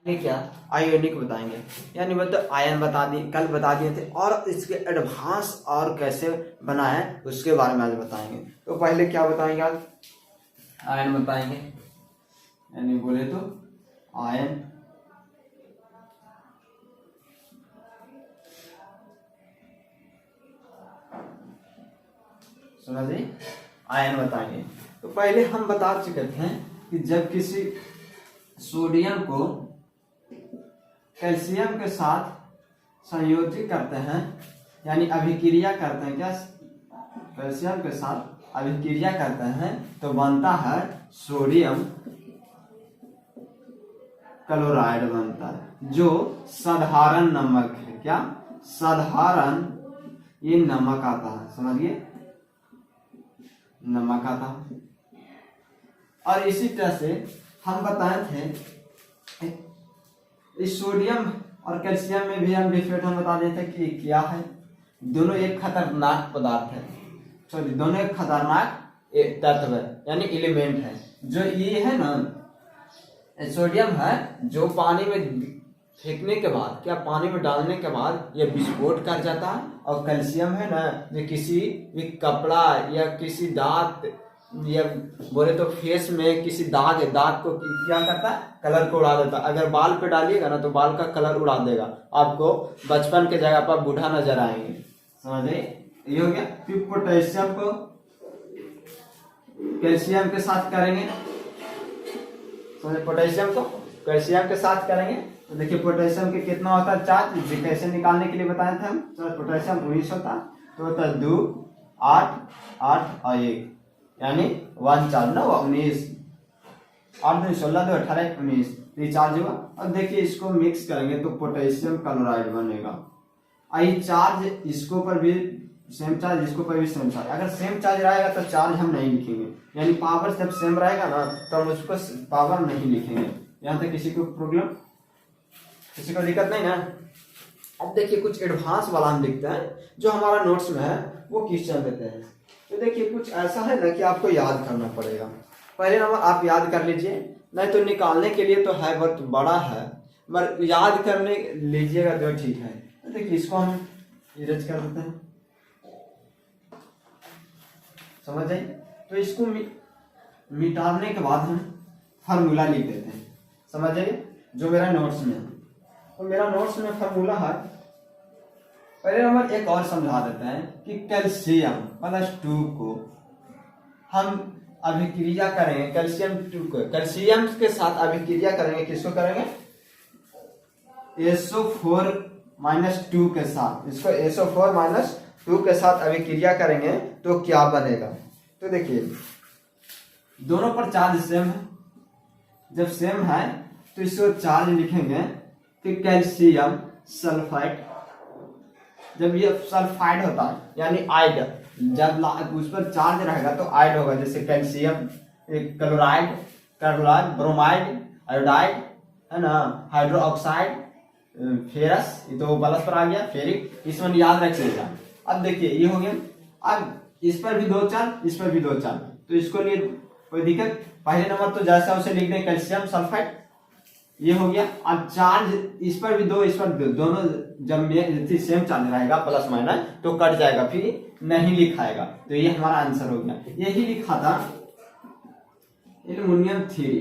ये क्या आयोनिक बताएंगे, यानी मतलब आयन बता दिए, कल बता दिए थे, और इसके एडवांस और कैसे बनाए उसके बारे में आज बताएंगे। तो पहले क्या बताएंगे आज, आयन बताएंगे, यानी बोले तो आयन, समझिए आयन बताएंगे। तो पहले हम बता चुके थे कि जब किसी सोडियम को कैल्शियम के साथ संयोजित करते हैं, यानी अभिक्रिया करते हैं, क्या कैल्शियम के साथ अभिक्रिया करते हैं तो बनता है सोडियम क्लोराइड बनता है, जो साधारण नमक है। क्या साधारण, ये नमक आता है, समझिए नमक आता है। और इसी तरह से हम बताए थे इस सोडियम और कैल्शियम में भी हम डिफरेंट हम बता देते कि क्या है, दोनों एक खतरनाक पदार्थ है, सॉरी दोनों एक खतरनाक तत्व है, यानी एलिमेंट है। जो ये है ना सोडियम है, जो पानी में फेंकने के बाद, क्या पानी में डालने के बाद ये विस्फोट कर जाता है, और कैल्शियम है ना जो किसी भी कपड़ा या किसी दांत या बोले तो फेस में किसी दाग है, दाग को क्या करता है, कलर को उड़ा देता है। अगर बाल पे डालिएगा ना तो बाल का कलर उड़ा देगा, आपको बचपन के जगह पर बूढ़ा नजर आएंगे, समझे। ये हो गया। फिर पोटेशियम को कैल्शियम के साथ करेंगे, समझे, पोटेशियम को कैल्शियम के साथ करेंगे तो देखिए पोटेशियम के कितना होता है चार्ज, कैसे निकालने के लिए बताए थे हम, पोटेशियम 19 होता तो होता है 2 8 8 और 1, यानी 1 चार्ज ना 19, 8 2 16 2 18 19, ये चार्ज हुआ। अब देखिए इसको मिक्स करेंगे तो पोटेशियम क्लोराइड बनेगा। आई चार्ज इसको पर भी सेम चार्ज, इसको पर भी सेम चार्ज। अगर सेम चार्ज रहेगा तो चार्ज हम नहीं लिखेंगे, यानी पावर जब सेम रहेगा ना तो हम उसको पावर नहीं लिखेंगे। यहाँ तक किसी को प्रॉब्लम, किसी को दिक्कत नहीं ना। अब देखिए कुछ एडवांस वाला हम लिखते हैं, जो हमारा नोट्स में है वो क्वेश्चन देते हैं। तो देखिए कुछ ऐसा है ना कि आपको याद करना पड़ेगा। पहले नंबर आप याद कर लीजिए, नहीं तो निकालने के लिए तो है बहुत बड़ा है, मगर याद करने लीजिएगा तो ठीक है। तो देखिए इसको हम इरेज कर देते हैं, समझ जाइए। तो इसको मिटाने के बाद हम फार्मूला लिख देते हैं, समझ जाइए, जो मेरा नोट्स में है। तो मेरा नोट्स में फार्मूला है, पहले नंबर एक और समझा देते हैं कि कैल्शियम +2 को हम अभिक्रिया करेंगे, कैल्शियम 2 को कैल्शियम के साथ अभिक्रिया करेंगे, किसको करेंगे, SO4-2 के साथ, इसको SO4-2 के साथ अभिक्रिया करेंगे तो क्या बनेगा। तो देखिए दोनों पर चार्ज सेम है, जब सेम है तो इसको चार्ज लिखेंगे कि कैल्शियम सल्फाइड, जब ये सल्फाइड होता है यानी आइड, जब उस पर चार्ज रहेगा तो आइड होगा, जैसे कैल्शियम क्लोराइड, ब्रोमाइड, आयोडाइड है ना, हाइड्रो ऑक्साइड, फेरस, ये तो प्लस पर आ गया, फेरिक, इसमें याद रखिएगा। अब देखिए ये हो गया। अब इस पर भी 2 चार्ज, इस पर भी 2 चार्ज, तो इसको लिए कोई दिक्कत, पहले नंबर तो जैसा उसे लिख दें कैल्शियम सल्फाइड, ये हो गया। अब चार्ज इस पर भी 2, इस पर 2, दोनों जब सेम चार्ज रहेगा प्लस माइनस तो कट जाएगा, फिर नहीं लिखाएगा। तो ये हमारा आंसर हो गया। यही लिखा था एल्युमिनियम 3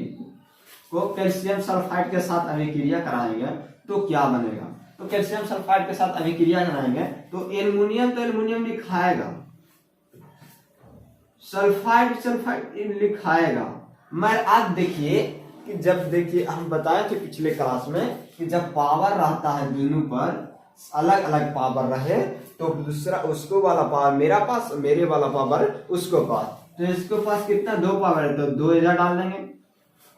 को कैल्शियम सल्फाइड के साथ अभिक्रिया कराएंगे तो क्या बनेगा। तो कैल्शियम सल्फाइड के साथ अभिक्रिया कराएंगे तो एल्युमिनियम लिखाएगा, सल्फाइड लिखाएगा। मैं आज देखिए कि जब देखिए हम बताए थे पिछले क्लास में कि जब पावर रहता है दोनों पर अलग अलग पावर रहे तो दूसरा उसको वाला पावर मेरा पास, मेरे वाला पावर उसको पास, तो इसको पास कितना 2 पावर है तो 2 एजा डाल देंगे,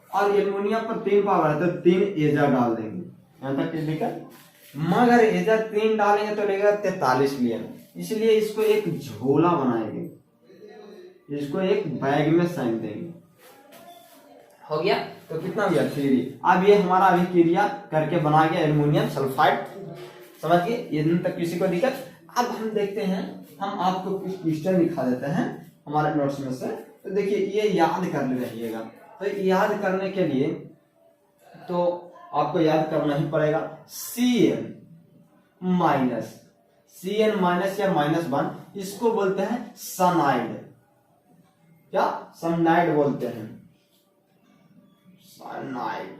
और एल्युमिनियम पर 3 पावर है तो 3 एजा डाल देंगे। यहाँ तक दिक्कत, मगर एजा 3 डालेंगे तो लगेगा 43 लिए, इसलिए इसको एक झोला बनाएंगे, इसको एक बैग में सेंक देंगे। हो गया। तो कितना हो गया 3। अब ये हमारा अभिक्रिया करके बना गया एल्युमिनियम सल्फाइड, समझ गए, ये तक किसी को दिक्कत। अब हम देखते हैं, हम आपको कुछ क्वेश्चन दिखा देते हैं हमारे नोट्स में से। तो देखिए ये याद कर रहिएगा। तो याद करने के लिए तो आपको याद करना ही पड़ेगा। Cn माइनस या -1 इसको बोलते हैं साइनाइड। क्या साइनाइड बोलते हैं, साइनाइड,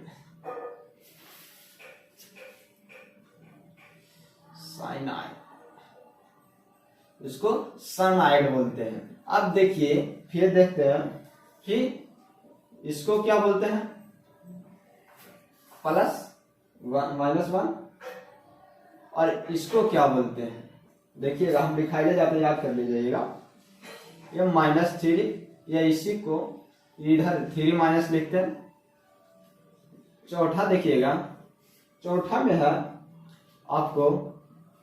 इसको साइनाइड बोलते हैं। अब देखिए फिर देखते हैं, फिर इसको क्या बोलते हैं, -1 और इसको क्या बोलते हैं, देखिएगा हम दिखाई जाते, याद कर लीजिएगा। ये -3, या इसी को इधर 3 माइनस लिखते हैं। चौथा देखिएगा, चौथा में है आपको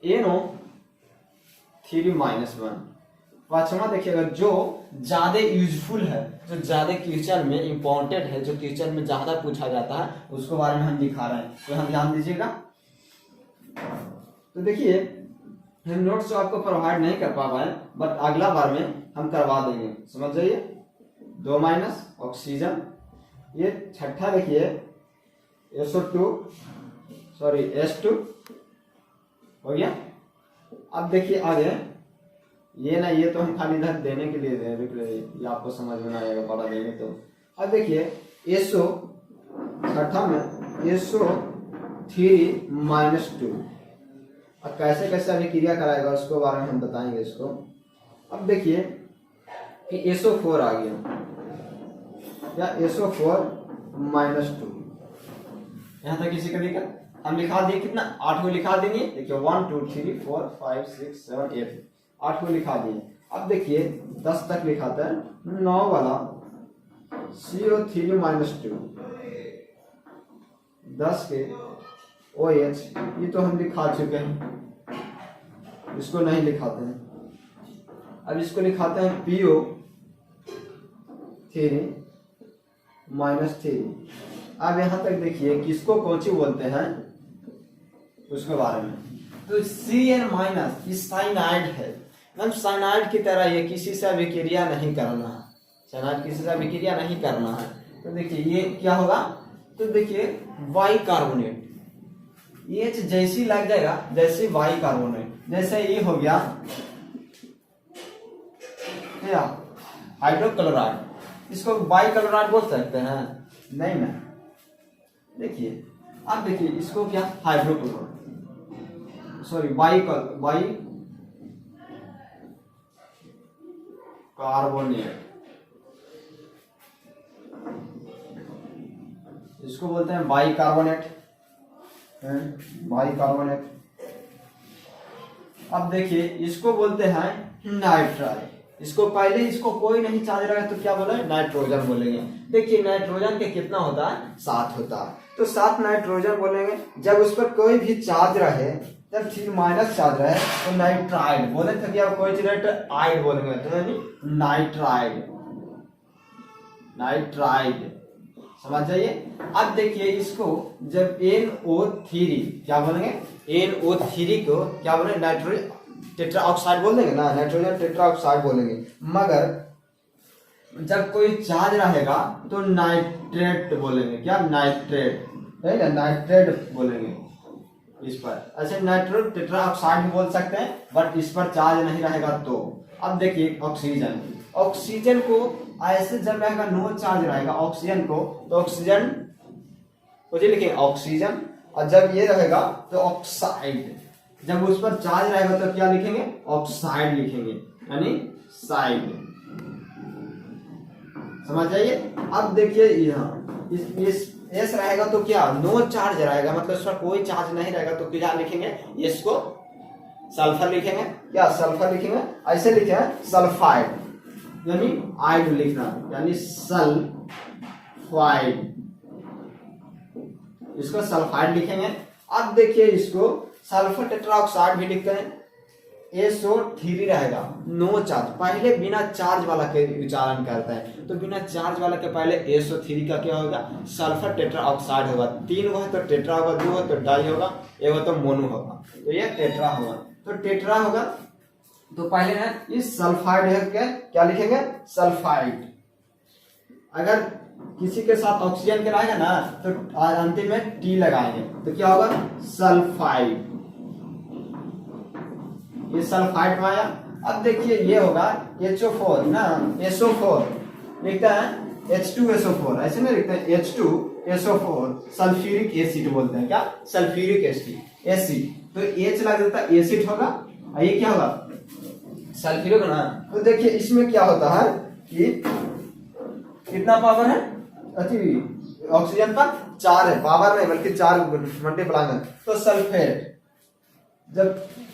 NO3-1। पांचवा देखिएगा जो ज्यादा यूजफुल है, जो ज्यादा क्वेश्चन में इंपॉर्टेंट है, जो क्वेश्चन में ज्यादा पूछा जाता है, उसके बारे में हम दिखा रहे हैं, तो हम ध्यान दीजिएगा। तो देखिए हम नोट्स तो आपको प्रोवाइड नहीं कर पा पाए, बट अगला बार में हम करवा देंगे, समझ जाइए। 2- ऑक्सीजन। ये छठा देखिए S2 हो गया। अब देखिए आगे, ये ना, ये तो हम खाली इधर देने के लिए दे रहे, ये आपको समझ में आएगा पढ़ा देंगे तो। अब देखिए SO छठा में SO3-2, अब कैसे कैसे अभिक्रिया कराएगा उसको बारे में हम बताएंगे इसको। अब देखिए कि SO4 आ गया, या SO4-2, यहाँ तक किसी का दिक्कत, हम लिखा दिए कितना, 8 को लिखा देंगे। देखिए 1 2 3 4 5 6 7 8, 8 को लिखा दिए। अब देखिए 10 तक लिखाता है, 9 वाला CO3-2, 10 के OH, ये तो हम लिखा चुके हैं, इसको नहीं लिखाते हैं। अब इसको लिखाते हैं PO3-3। अब यहाँ तक देखिए किसको कौची बोलते हैं उसके बारे में। तो Cn- साइनाइड है, मतलब साइनाइड की तरह ये किसी से अभिक्रिया नहीं करना है, साइनाइड किसी से अभिक्रिया नहीं करना है। तो देखिए ये क्या होगा, तो देखिए बाइकार्बोनेट, ये जैसी लग जाएगा जैसे बाइकार्बोनेट, जैसे ये हो गया क्या हाइड्रोक्लोराइड, इसको बाइक्लोराइड बोल सकते हैं, नहीं ना। देखिए अब देखिए इसको क्या हाइड्रोक्लोराइड, सॉरी कार्बोनेट, इसको बोलते हैं बाइकार्बोनेट। अब देखिए इसको बोलते हैं नाइट्राइड, इसको पहले इसको कोई नहीं चार्ज रहा तो क्या बोला, नाइट्रोजन बोलेंगे। देखिए नाइट्रोजन के कितना होता है, 7 होता है, तो 7 नाइट्रोजन बोलेंगे। जब उस पर कोई भी चार्ज रहे, जब 3- चार्ज रहे तो नाइट्राइड बोले थे, अब कोई चीज आइड बोलेंगे, तो नाइट्राइड, समझ जाइए। अब देखिए इसको जब NO3 क्या बोलेंगे, NO3 को क्या बोलेंगे, नाइट्रोजन टेट्रा ऑक्साइड बोल देंगे ना, नाइट्रोजन टेट्रा ऑक्साइड बोलेंगे। मगर जब कोई चार्ज रहेगा तो नाइट्रेट बोलेंगे, क्या नाइट्रेट, नहीं ना, नाइट्रेट बोलेंगे इस पर। अच्छा नाइट्रो टेट्रा ऑक्साइड भी बोल सकते हैं, बट इस पर चार्ज नहीं रहेगा तो। अब देखिए ऑक्सीजन को ऐसे जब रहेगा नो चार्ज रहेगा ऑक्सीजन को, तो ऑक्सीजन को लिखेंगे ऑक्सीजन, और जब ये रहेगा तो ऑक्साइड, जब उस पर चार्ज रहेगा तो क्या लिखेंगे, ऑक्साइड लिखेंगे, यानी साइड, समझ जाइए। अब देखिए यहाँ इस एस रहेगा तो क्या, नो चार्ज रहेगा, मतलब इस पर कोई चार्ज नहीं रहेगा तो क्या लिखेंगे, इसको सल्फर लिखेंगे, क्या सल्फर लिखेंगे, ऐसे लिखेंगे सल्फाइड, यानी आइड लिखना, यानी सल्फाइड, इसको सल्फाइड लिखेंगे। अब देखिए इसको सल्फर टेट्राऑक्साइड भी लिखते हैं, SO3 रहेगा, नो चार्ज, पहले बिना चार्ज वाला के उच्चारण करता है, तो बिना चार्ज वाला के पहले SO3 का क्या होगा, सल्फर टेट्राऑक्साइड होगा। 3 होगा तो टेट्रा होगा, 2 हो तो डाई होगा, 1 हो तो मोनो होगा, तो ये टेट्रा होगा। तो टेट्रा होगा तो पहले है इस सल्फाइड है क्या लिखेंगे, सल्फाइड। अगर किसी के साथ ऑक्सीजन कराएगा ना तो अंतिम में टी लगाएंगे तो क्या होगा सल्फाइड, ये सल्फाइड में आया। अब देखिए ये होगा HO4 ना, SO4 लिखता है H2SO4, ऐसे नहीं लिखते हैं H2SO4 सल्फ्यूरिक एसिड बोलते हैं, क्या सल्फ्यूरिक एसिड, तो H लग जाता है एसिड होगा और ये क्या होगा सल्फ्यूरिक ना। तो देखिए इसमें क्या होता है कि कितना पावर है ऑक्सीजन पर 4 है, पावर नहीं बल्कि 4 मल्टीप्लाई है, तो सल्फेट। जब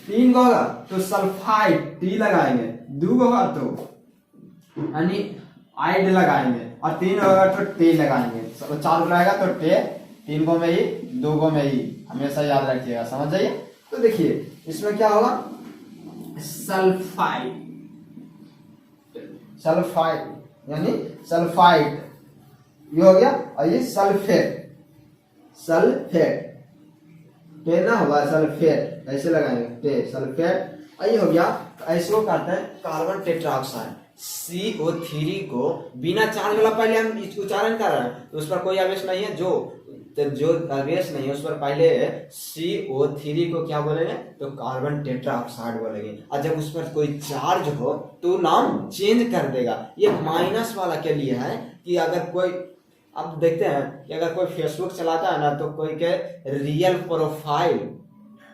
3 का होगा तो सल्फाइड टी लगाएंगे, 2 होगा तो यानी आइड लगाएंगे और 3 होगा तो टे लगाएंगे, 4 को लगाएगा तो टे, 3 गो में ही 2 गो में ही, हमेशा याद रखिएगा, समझ जाइए। तो देखिए इसमें क्या होगा सल्फाइड, सल्फाइड यानी सल्फाइड ये हो गया, और ये सल्फेट, सल्फेट टे ना होगा सल्फेट, ऐसे लगाएंगे टे सल्फेट। ये हो गया। ऐसे को कहते हैं कार्बन टेट्राऑक्साइड, CO3 को बिना चार्ज वाला पहले हम उच्चारण कर रहे हैं तो उस पर कोई आवेश नहीं है, जो आवेश नहीं है उस पर पहले CO3 को क्या बोलेंगे तो कार्बन टेट्राऑक्साइड बोलेंगे, और जब उस पर कोई चार्ज हो तो नाम चेंज कर देगा। ये माइनस वाला के लिए है कि अगर कोई, अब देखते हैं कि अगर कोई फेसबुक चलाता है ना तो कोई के रियल प्रोफाइल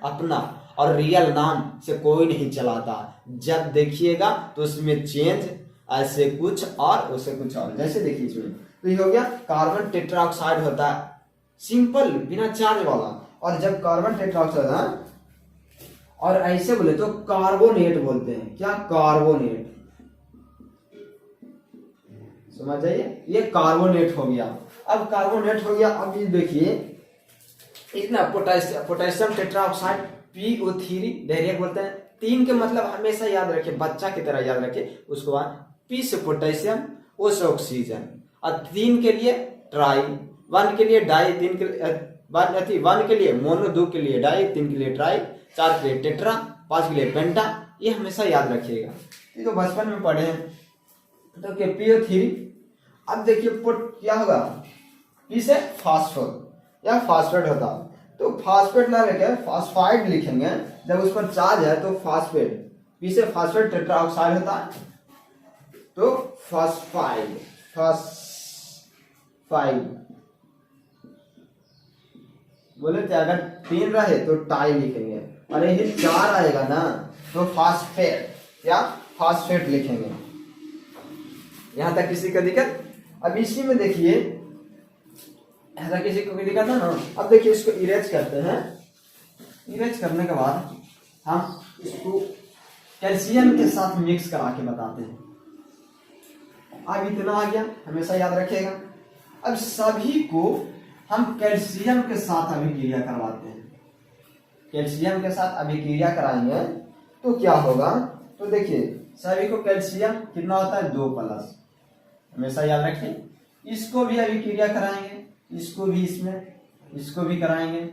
अपना और रियल नाम से कोई नहीं चलाता, जब देखिएगा तो उसमें चेंज ऐसे कुछ और उसे कुछ और, जैसे देखिए इसमें तो ये हो गया कार्बन टेट्राऑक्साइड होता है सिंपल बिना चार्ज वाला। और जब कार्बन टेट्राऑक्साइड है और ऐसे बोले तो कार्बोनेट बोलते हैं, क्या कार्बोनेट, समझ जाइए, ये कार्बोनेट हो गया। अब कार्बोनेट हो गया, अब ये देखिए इतना पोटेशियम टेट्राऑक्साइड PO3 डायरेक्ट बोलते हैं। 3 के मतलब हमेशा याद रखिए, बच्चा की तरह याद रखिए। उसके बाद P से पोटेशियम, O से ऑक्सीजन, और 3 के लिए ट्राई, 1 के लिए डाई, 3 के लिए 1 के लिए मोनो, 2 के लिए डाई, 3 के लिए ट्राई, 4 के लिए टेट्रा, 5 के लिए पेंटा, ये हमेशा याद रखिएगा, ये तो बचपन में पढ़े हैं। तो क्या PO3। अब देखिए क्या होगा P से फास्फोर या फास्फेट होता, तो फास्फेट ना लेके फास्फाइड लिखेंगे, जब उस पर चार्ज है तो फास्फेट, P से फास्फेट टेट्राऑक्साइड होता है तो फास्फाइड, फास्फाइड बोले थे। अगर 3 रहे तो टाई लिखेंगे, और यही 4 आएगा ना तो फास्फेट या फास्फेट लिखेंगे। यहां तक किसी का दिक्कत? अब इसी में देखिए ऐसा किसी को दिक्कत है ना। अब देखिए इसको इरेज करते हैं, इरेज करने के बाद हम इसको कैल्शियम के साथ मिक्स करा के बताते हैं। अब इतना आ गया, हमेशा याद रखिएगा। अब सभी को हम कैल्शियम के साथ अभिक्रिया करवाते हैं, कैल्शियम के साथ अभिक्रिया कराएंगे तो क्या होगा, तो देखिए सभी को कैल्शियम कितना होता है 2+, हमेशा याद रखिए। इसको भी अभिक्रिया कराएंगे, इसको भी, इसमें इसको भी कराएंगे,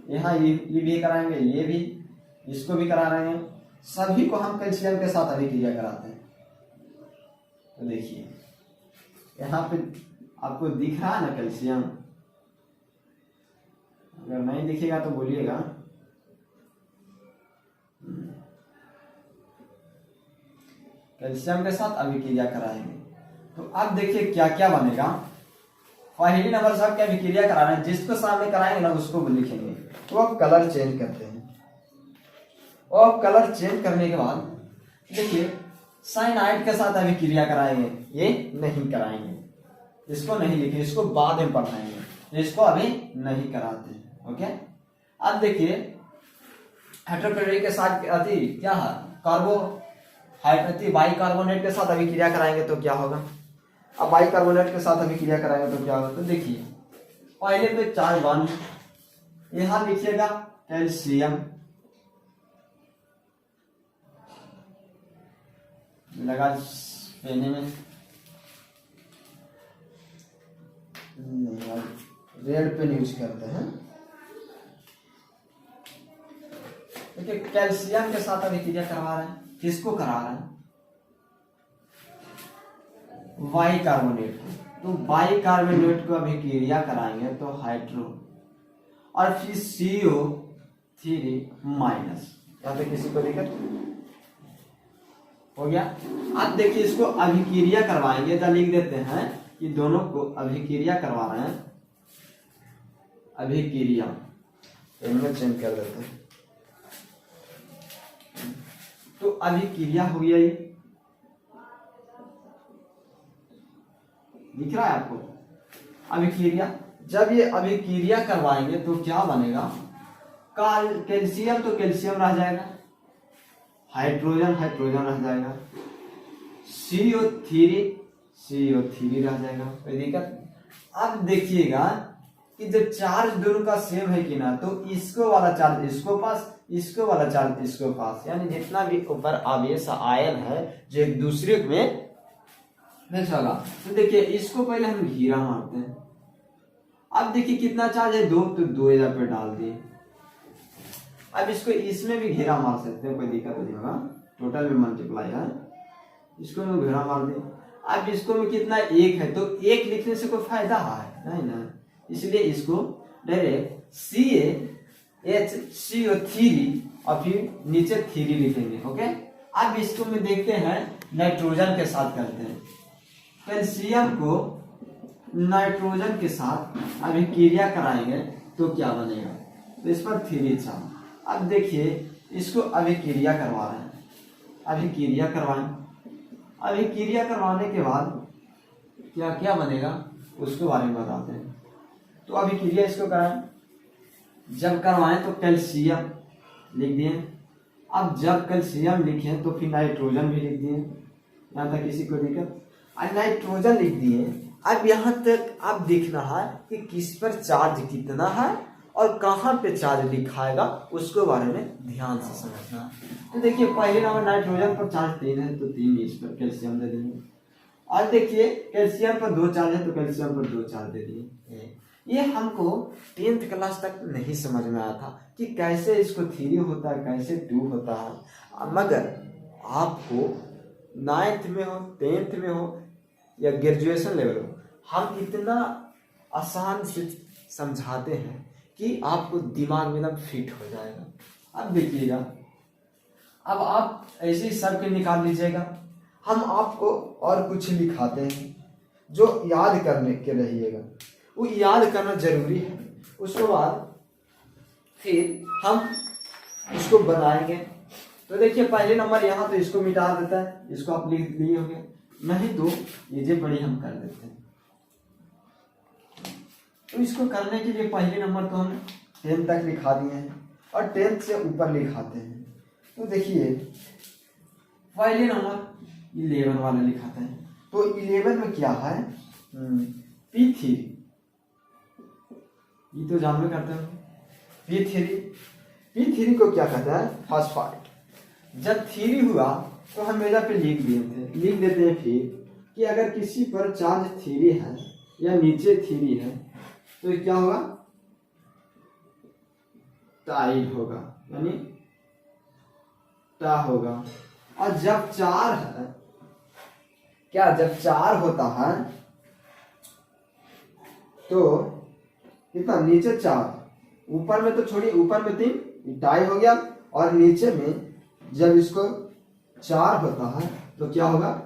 यहाँ ये भी कराएंगे, ये भी, इसको भी करा रहे हैं, सभी को हम कैल्शियम के साथ अभिक्रिया कराते हैं। तो देखिए यहाँ पे आपको दिख रहा है ना कैल्शियम, अगर नहीं दिखेगा तो बोलिएगा। कैल्शियम के साथ अभिक्रिया कराएंगे तो अब देखिए क्या क्या बनेगा। पहली नंबर सब क्या अभिक्रिया करा रहे हैं, जिसको सामने कराएंगे ना उसको लिखेंगे। तो अब कलर चेंज करते हैं, और अब कलर चेंज करने के बाद देखिए साइनाइड के साथ अभिक्रिया कराएंगे, ये नहीं कराएंगे, इसको नहीं लिखे, इसको बाद में पढ़ाएंगे, इसको अभी नहीं कराते। ओके। अब देखिए हाइड्रोक्लोरिक के साथ क्या है बाइकार्बोनेट के साथ अभिक्रिया कराएंगे तो क्या होगा। अब बाइकार्बोनेट के साथ अभिक्रिया कराएंगे तो क्या होगा, तो देखिए पहले पे चार्ज 1, यहां लिखिएगा कैल्शियम, लगा पेने में, रेड पेन यूज करते हैं। देखिए कैल्शियम के साथ अभिक्रिया करवा रहे हैं, किसको करा रहे हैं, बाइकार्बोनेट, तो बाइकार्बोनेट को अभिक्रिया कराएंगे तो हाइड्रो, और फिर CO3 माइनस। यहाँ पे किसी को दिक्कत हो गया? अब देखिए इसको अभिक्रिया करवाएंगे तो लिख देते हैं कि दोनों को अभिक्रिया करवा रहे हैं, अभिक्रिया इनमें चेंज कर देते हैं। तो अभिक्रिया हो गया, ये दिख रहा है आपको अभिक्रिया। जब ये अभिक्रिया करवाएंगे तो क्या बनेगा, कैल्शियम तो कैल्शियम रह जाएगा, हाइड्रोजन हाइड्रोजन रह जाएगा, CO3 रह जाएगा, कोई दिक्कत? अब देखिएगा कि जब चार्ज दोनों का सेम है कि ना, तो इसको वाला चार्ज इसको पास, इसको वाला चार्ज इसको पास, यानी जितना भी ऊपर आवेश आयन है जो एक दूसरे में मिक्स होगा। तो देखिए इसको पहले हम घेरा मारते हैं। अब देखिए कितना चार्ज है, 2, तो 2 इधर पे डाल दिए। अब इसको इसमें भी घेरा मार सकते हैं, कोई दिक्कत नहीं होगा, टोटल में मल्टीप्लाई है, इसको में घेरा मार दिए। अब इसको में कितना 1 है, तो 1 लिखने से कोई फायदा है नहीं ना, इसलिए इसको डायरेक्ट CaHCO3 और फिर नीचे 3 लिखेंगे। ओके, अब इसको में देखते हैं नाइट्रोजन के साथ करते हैं, कैल्शियम को नाइट्रोजन के साथ अभिक्रिया कराएंगे तो क्या बनेगा, तो इस पर 3 चार्ज। अब देखिए इसको अभिक्रिया करवा रहे हैं, अभिक्रिया करवाएं, अभिक्रिया करवाने के बाद क्या क्या बनेगा उसके बारे में बताते हैं। तो अभिक्रिया इसको कराएं, जब करवाएं तो कैल्शियम लिख दिए। अब जब कैल्शियम लिखें तो फिर नाइट्रोजन भी लिख दिए, यहाँ तक किसी को दिक्कत? नाइट्रोजन लिख दिए। अब यहाँ तक आप देखना है कि किस पर चार्ज कितना है और कहाँ पे चार्ज लिखाएगा, उसके बारे में ध्यान से समझना है। तो देखिए पहले नंबर नाइट्रोजन पर चार्ज 3 है तो 3 इस पर कैल्शियम दे देंगे, और देखिए कैल्शियम पर 2 चार्ज है तो कैल्शियम पर 2 चार्ज दे दिए। ये हमको 10th क्लास तक नहीं समझ में आया था कि कैसे इसको 3 होता है, कैसे 2 होता है, मगर आपको 9th में हो, 10th में हो या ग्रेजुएशन लेवल हो, हम इतना आसान से समझाते हैं कि आपको दिमाग में एकदम फिट हो जाएगा। अब देखिएगा, अब आप ऐसे ही सब के निकाल लीजिएगा, हम आपको और कुछ लिखाते हैं जो याद करने के रहिएगा, वो याद करना जरूरी है। उसके बाद फिर हम उसको बनाएंगे। तो देखिए पहले नंबर यहाँ तो इसको मिटा देता है, इसको आप लिख लिए होंगे, नहीं तो ये जो बड़ी हम कर देते हैं। तो इसको करने के लिए पहले नंबर तो हम 10 तक लिखा दिए हैं और 10 से ऊपर लिखाते हैं। तो देखिए पहले नंबर 11 वाला लिखाते हैं। तो 11 में क्या है, P3, ये तो जानवे करते हैं। P3 को क्या कहते हैं, फास्फाइड। जब 3 हुआ तो हम मेजा पे लिख देते हैं फिर कि अगर किसी पर चार्ज 3 है या नीचे 3 है तो क्या होगा, टाइड होगा, यानी टा होगा। और जब 4 है, क्या जब 4 होता है तो कितना, नीचे 4, ऊपर में तो छोड़िए, ऊपर में 3 टाई हो गया, और नीचे में जब इसको 4 होता है तो क्या होगा,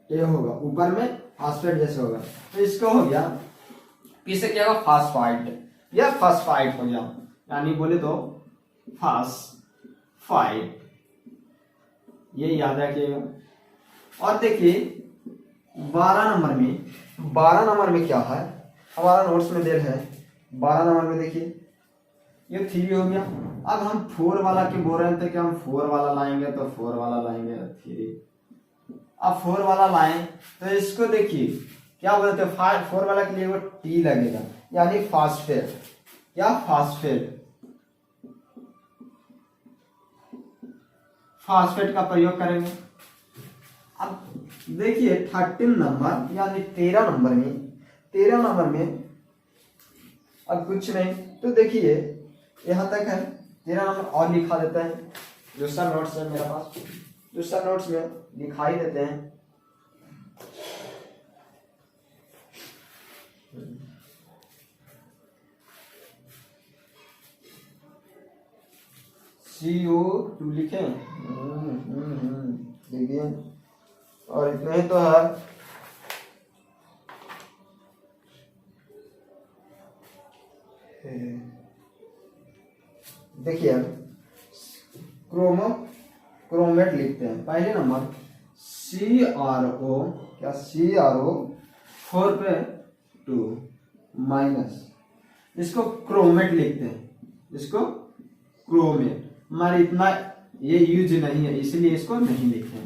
ये होगा, ऊपर में फास्फेट जैसे होगा। तो इसको हो गया, किसे क्या होगा, फास्फाइड या फास्फाइड हो गया, यानी बोले तो फास्फाइड, ये याद रखिएगा। और देखिए 12 नंबर में क्या है, हमारा नोट्स में देर है। 12 नंबर में देखिए ये 3 हो गया। अब हम 4 वाला के बोल रहे थे कि हम 4 वाला लाएंगे, तो 4 वाला लाएंगे 3। अब 4 वाला लाएं तो इसको देखिए क्या बोलते हैं, 4 वाला के लिए वो T लगेगा, यानी फास्फेट, या फास्फेट का प्रयोग करेंगे। अब देखिए 13 नंबर यानी 13 नंबर में अब कुछ नहीं, तो देखिए यहाँ तक है 13 नंबर, और लिखा देते हैं। दूसरा नोट्स है मेरे पास, दूसरा नोट्स में लिखा ही देते हैं। CO2 लिखे। देखिए, और इतना ही तो है। देखिए क्रोमेट लिखते हैं। पहले नंबर CrO, क्या CrO 4 पे 2 माइनस, इसको क्रोमेट लिखते हैं, इसको क्रोमेट। हमारे इतना ये यूज नहीं है इसलिए इसको नहीं लिखे,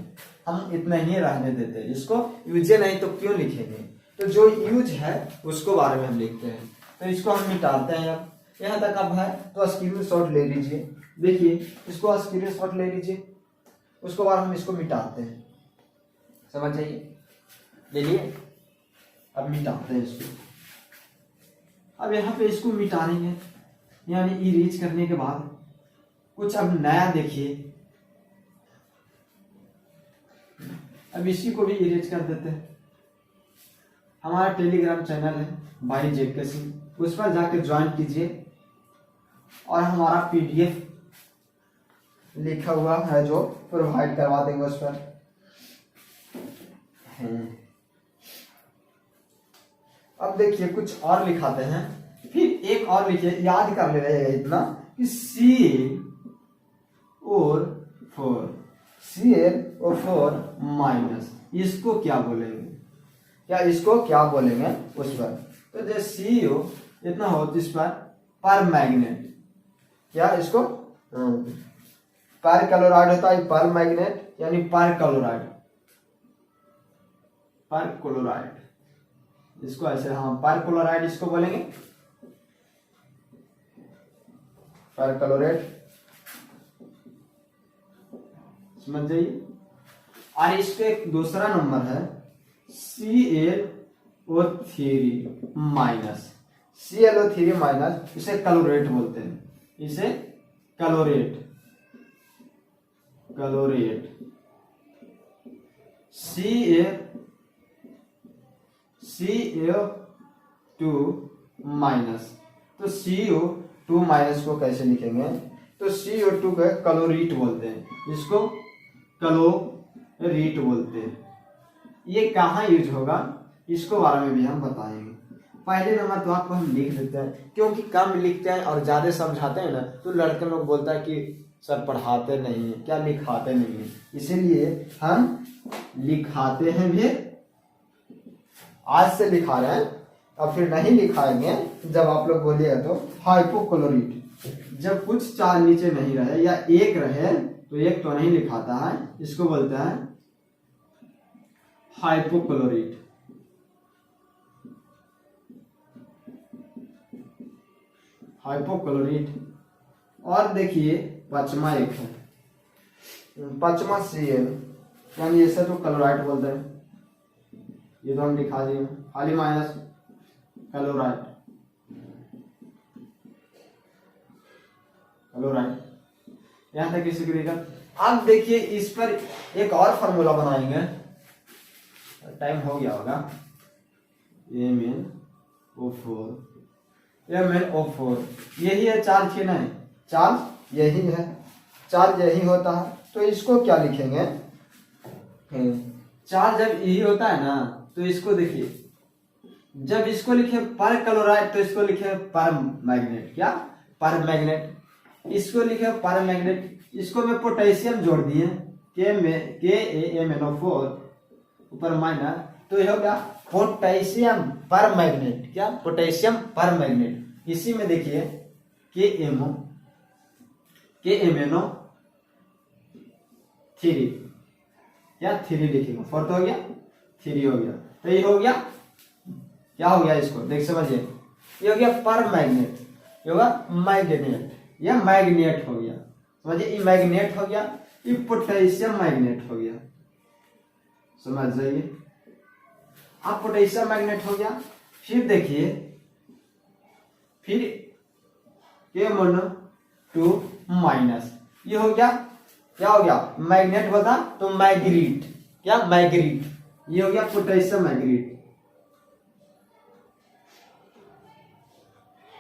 हम इतना ही रहने देते हैं। इसको यूज नहीं तो क्यों लिखेंगे, तो जो यूज है उसको बारे में हम लिखते हैं। तो इसको हम मिटाते हैं। अब यहाँ तक अब है तो स्क्रीन शॉट ले लीजिए। देखिए इसको स्क्रीन शॉट ले लीजिए, उसके बाद हम इसको मिटाते हैं। समझ जाइए, ले लिए। अब मिटाते हैं इसको। अब यहाँ पे इसको मिटाएंगे, यानी इरेज करने के बाद कुछ अब नया देखिए। अब इसी को भी इरेज कर देते हैं। हमारा टेलीग्राम चैनल है भाई जेके सिंह, उस पर जाकर ज्वाइन कीजिए और हमारा PDF लिखा हुआ है जो प्रोवाइड करवा देंगे उस पर। अब देखिए कुछ और लिखाते हैं, फिर एक और लिखिए, याद कर ले रहे इतना कि ClO4 माइनस, इसको क्या बोलेंगे, क्या इसको क्या बोलेंगे उस पर। तो जैसे CO इतना हो तो इस पर मैग्नेट, क्या इसको पर क्लोराइड होता है, पर मैग्नेट यानी पर क्लोराइड, पर क्लोराइड इसको ऐसे, हाँ पर क्लोराइड इसको बोलेंगे, पर क्लोराइड। समझ जाइए। और इसके एक दूसरा नंबर है ClO3 माइनस, ClO3 माइनस, इसे क्लोरेट बोलते हैं, इसे क्लोरेट CO2 माइनस। तो CO2 माइनस को कैसे लिखेंगे, तो CO2 को क्लोरीट बोलते हैं, इसको क्लोरीट बोलते हैं। ये कहाँ यूज होगा इसको बारे में भी हम बताएंगे। पहले नंबर तो आपको हम लिख देते हैं, क्योंकि कम लिखते हैं और ज्यादा समझाते हैं ना, तो लड़के लोग बोलता है कि सर पढ़ाते नहीं है, क्या लिखाते नहीं है, इसीलिए हम लिखाते हैं भी। आज से लिखा रहे हैं, अब फिर नहीं लिखाएंगे जब आप लोग बोलिएगा तो। हाइपोक्लोरीट, जब कुछ चार नीचे नहीं रहे या एक रहे तो एक तो नहीं लिखाता है, इसको बोलते हैं हाइपोक्लोरीट। हाइपोक्लोरीट। और देखिए पचमा एक है, पचमा Cl, यानी ऐसे तो क्लोराइड बोलते हैं, ये तो हम लिखा दिए, खाली माइनस क्लोराइड, यहां तक किसी को। अब देखिए इस पर एक और फार्मूला बनाएंगे, टाइम हो गया होगा। MnO4 यही है चार्ज के, नहीं चार्ज यही है, चार्ज यही होता है। तो इसको क्या लिखेंगे, चार्ज जब यही होता है ना, तो इसको देखिए, जब इसको लिखे पर क्लोराइड तो इसको लिखे पर मैग्नेट, क्या पर मैग्नेट, इसको लिखे पर मैग्नेट। इसको में पोटेशियम जोड़ दिए, KaMnO4 ऊपर माइनस, तो यह हो गया पोटेशियम पर मैग्नेट, क्या पोटेशियम पर मैग्नेट। इसी में देखिए KMnO3, क्या 3 लिखेंगे, 4 तो हो गया, 3 हो गया। तो ये हो गया, क्या हो गया इसको देख समझिए, ये हो गया पर मैग्नेट, ये होगा मैग्नेट, या मैग्नेट हो गया, समझिए। ये मैग्नेट हो गया, ये पोटेशियम मैग्नेट हो गया, समझ जाइए। आप पोटेशियम मैग्नेट हो गया। फिर देखिए, फिर KMnO2 माइनस, ये हो गया, क्या हो गया मैग्नेट होता तो मैग्रीट, क्या मैग्रीट, ये हो गया पोटेशियम मैग्रीट,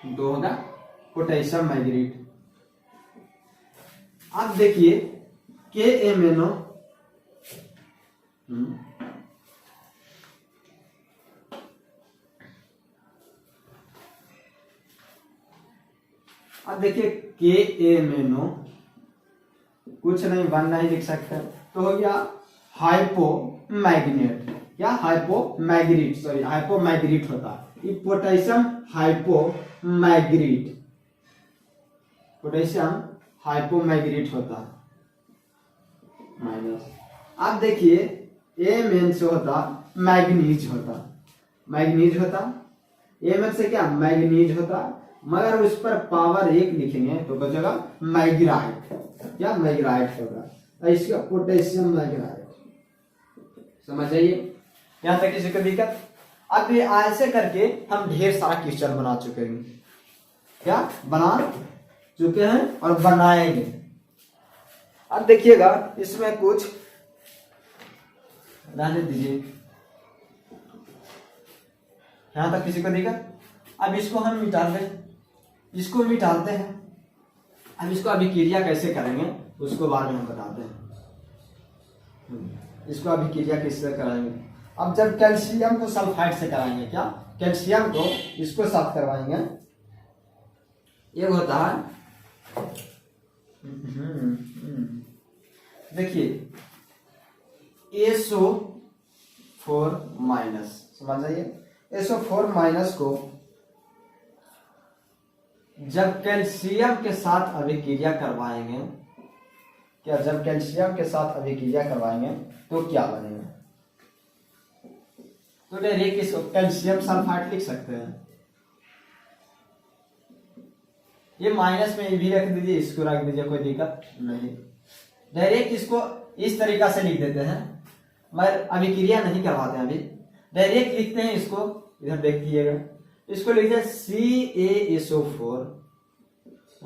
दो होगा पोटेशियम मैग्रीट। अब देखिए KMnO अब देखिए KMnO कुछ नहीं, वन नहीं लिख सकते, तो हो गया हाइपोमैग्नेट, क्या हाइपोमैग्नेट, सॉरी हाइपोमैग्नेट होता है ये पोटेशियम हाइपोमैग्नेट, पोटेशियम हाइपोमैग्नेट होता है माइनस। अब देखिए Mn से होता मैग्नीज होता, मैग्नीज होता, Mn से क्या मैग्नीज होता, मगर उस पर पावर 1 लिखेंगे तो बचेगा मैग्राइट, क्या मैग्राइट होगा, इसका पोटेशियम मैग्राइट। समझ आइए यहां तक किसी को दिक्कत? अब ये ऐसे करके हम ढेर सारा क्वेश्चन बना चुके हैं, क्या बना चुके हैं और बनाएंगे। अब देखिएगा इसमें कुछ रहने दीजिए, यहां तक किसी को दिक्कत? अब इसको हम मिटा दें, इसको मिटाते हैं। अब इसको अभिक्रिया कैसे करेंगे उसको बाद में हम बताते हैं, इसको अभिक्रिया किससे कराएंगे। अब जब कैल्शियम को सल्फाइड से कराएंगे, क्या कैल्शियम को इसको साफ करवाएंगे, ये होता है देखिए SO4 माइनस, समझ आइए SO4 माइनस को जब कैल्शियम के साथ अभिक्रिया करवाएंगे, क्या जब कैल्शियम के साथ अभिक्रिया करवाएंगे तो क्या बनेगा, तो डायरेक्ट इसको कैल्शियम सल्फाइड लिख सकते हैं, ये माइनस में भी रख दीजिए, इसको रख दीजिए, कोई दिक्कत नहीं। डायरेक्ट इसको इस तरीका से लिख देते हैं, मगर अभिक्रिया नहीं करवाते हैं, अभी डायरेक्ट लिखते हैं इसको, इधर देखिएगा, इसको लिखते हैं CaSO4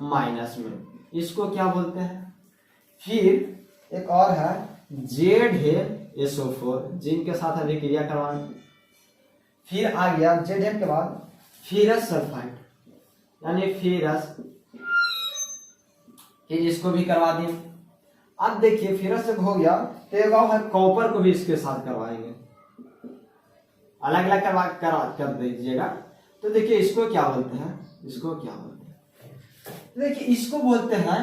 माइनस में, इसको क्या बोलते हैं। फिर एक और है ZnSO4 जिनके साथ अभिक्रिया करवाएं, फिर आ गया Zn के बाद फेरस सल्फाइड यानी फेरस, इसको भी करवा दें। अब देखिए फेरस जब हो गया तो एक और है कॉपर को भी इसके साथ करवाएंगे, अलग अलग कर दीजिएगा। तो देखिए इसको क्या बोलते हैं, इसको क्या बोलते हैं, देखिए इसको बोलते हैं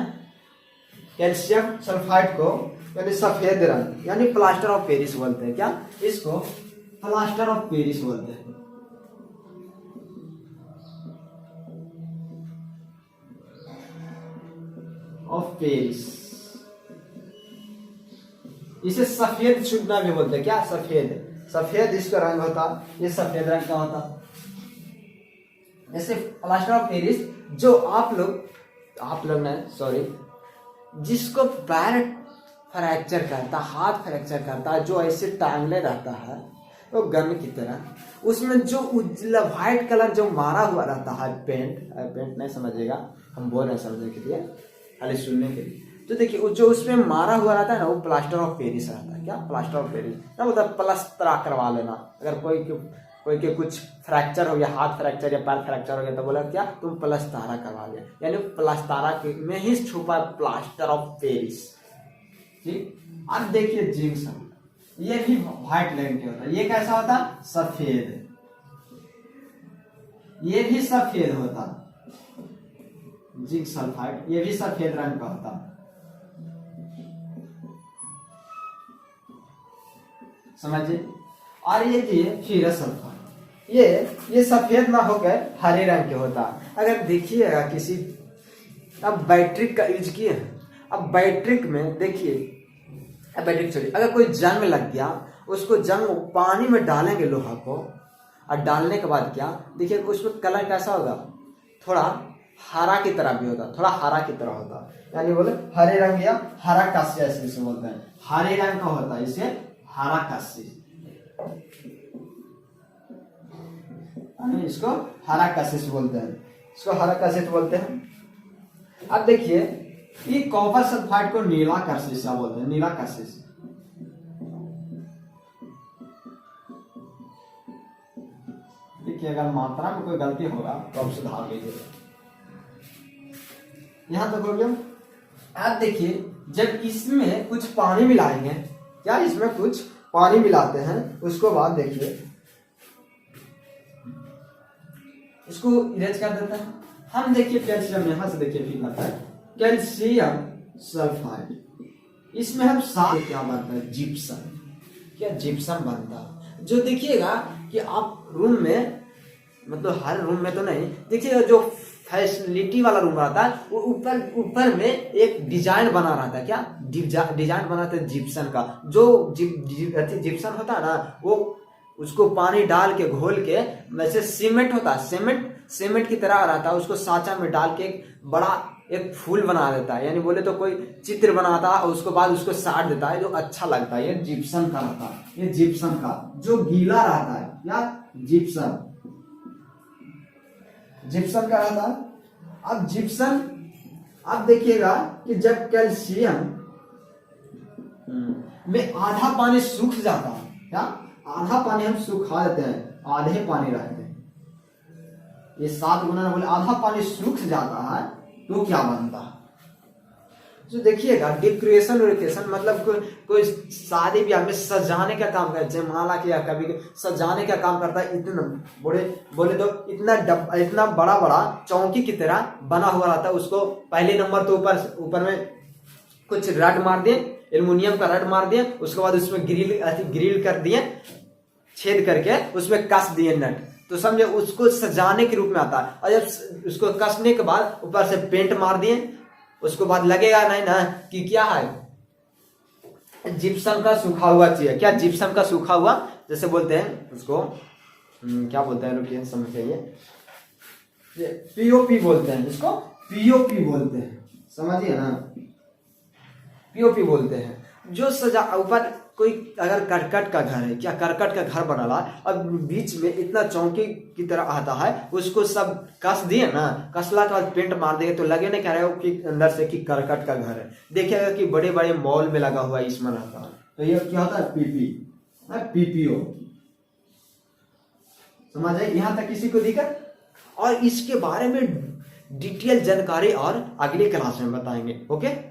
कैल्शियम सल्फाइड को यानी सफेद रंग यानी प्लास्टर ऑफ पेरिस बोलते हैं, क्या इसको प्लास्टर ऑफ पेरिस बोलते हैं। ऑफ पेरिस, इसे सफेद चुनना भी बोलते हैं, क्या सफेद, सफेद इसका रंग होता, ये सफेद रंग का होता। जैसे प्लास्टर ऑफ पेरिस जो आप लोग ने सॉरी जिसको पैर फ्रैक्चर करता, हाथ फ्रैक्चर करता, जो ऐसे टांगले रहता है तो गन की तरह, उसमें जो उजला व्हाइट कलर जो मारा हुआ रहता है, पेंट नहीं समझिएगा, हम बोल रहे हैं समझने के लिए, खाली सुनने के लिए। तो देखिए जो उसमें मारा हुआ रहता है ना, वो प्लास्टर ऑफ पेरिस रहता है, क्या प्लास्टर ऑफ पेरिस, ना मतलब प्लस्तरा करवा लेना। अगर कोई के कुछ फ्रैक्चर हो गया, हाथ फ्रैक्चर या पैर फ्रैक्चर हो गया, तो बोला क्या तुम प्लस्तारा करवा लिया, यानी प्लस्तारा में ही छुपा प्लास्टर ऑफ पेरिस। ठीक, अब देखिए जिंक्सन, ये भी व्हाइट लाइन के होता है, ये कैसा होता है सफेद, ये भी सफेद होता, जिंक सल्फाइड ये भी सफेद रंग का होता। समझिए, और ये फेरस सल्फाइड ये सफेद ना होकर हरे रंग के होता। अगर देखिएगा किसी, अब बैट्रिक का यूज किए हैं, अब बैट्रिक में देखिए, अब बैट्रिक चलिए, अगर कोई जंग लग गया, उसको जंग पानी में डालेंगे लोहा को, और डालने के बाद क्या देखिए उसमें कलर कैसा होगा, थोड़ा हरा की तरह भी होता, थोड़ा हरा की तरह होता, यानी बोले हरे रंग या हरा कास्य इसे बोलते हैं, हरे रंग का होता है, इसे हरा कास्य, इसको हरा कासिस बोलते हैं, इसको हरा कासिस बोलते हैं। अब देखिए ये कॉपर सल्फाइड को नीला कासिस बोलते हैं, नीला कासिस। देखिए अगर मात्रा में कोई गलती होगा तो आप सुधार लीजिए। यहां तक हो गया। आप देखिए जब इसमें कुछ पानी मिलाएंगे, क्या इसमें कुछ पानी मिलाते हैं, उसको बाद देखिए इसको इरेज कर देते हैं हम। देखिए कैल्शियम यहां से देखिए फिर आता है कैल्शियम सल्फाइड, इसमें हम साथ क्या बनता है जिप्सम, क्या जिप्सम बनता है। जो देखिएगा कि आप रूम में, मतलब हर रूम में तो नहीं, देखिएगा जो फैसिलिटी वाला रूम रहता है वो ऊपर में एक डिजाइन बना रहता है, क्या डिजाइन बना रहता है जिप्सम का। जो जिप्सम होता है ना, वो उसको पानी डाल के घोल के, वैसे सीमेंट होता है, सीमेंट की तरह रहता है, उसको सांचा में डाल के एक बड़ा एक फूल बना देता है, यानी बोले तो कोई चित्र बनाता है और उसको बाद उसको साट देता है, जो अच्छा लगता है। ये जिप्सम का रहता है, ये जिप्सम का जो गीला रहता है, या जिप्सम का रहता है। अब जिप्सम आप देखिएगा कि जब कैल्शियम में आधा पानी सूख जाता है, क्या आधा पानी हम सुखा देते हैं, आधे पानी रहते हैं, ये 7 गुना बोले आधा पानी सूख जाता है, तो क्या बनता है। जो देखिएगा डेकोरेशन मतलब कोई शादी ब्याह में सजाने का काम करता है, जयमाला किया कभी सजाने का काम करता है। इतना बोले तो इतना बड़ा चौकी की तरह बना हुआ रहता है। उसको पहले नंबर तो ऊपर में कुछ रड मार दिए, एल्युमिनियम का रड मार दिए, उसके बाद उसमें ग्रिल कर दिए, छेद करके उसमें कस दिए नट, तो समझे उसको सजाने के रूप में आता है। और जब उसको कसने के बाद ऊपर से पेंट मार दिए, उसको बाद लगेगा नहीं ना कि क्या है जिप्सम का सूखा हुआ चाहिए, क्या जिप्सम का सूखा हुआ, जैसे बोलते हैं उसको क्या बोलते हैं, रुकिए समझ जाइए, पीओपी बोलते हैं, इसको पीओपी बोलते हैं, समझिए ना, पीओपी बोलते हैं। जो सजा ऊपर कोई अगर करकट का घर है, क्या करकट का घर बना और बीच में इतना चौकी की तरह आता है, उसको सब कस दिए ना, कसला के बाद पेंट मार देंगे तो लगे नहीं कह रहे हो कि अंदर से कि करकट का घर है। देखिएगा कि बड़े बड़े मॉल में लगा हुआ इसमें रहता है, तो ये क्या होता है पीपीओ, समझ आए यहाँ तक किसी को दिक्कत। और इसके बारे में डिटेल जानकारी और अगले क्लास में बताएंगे। ओके।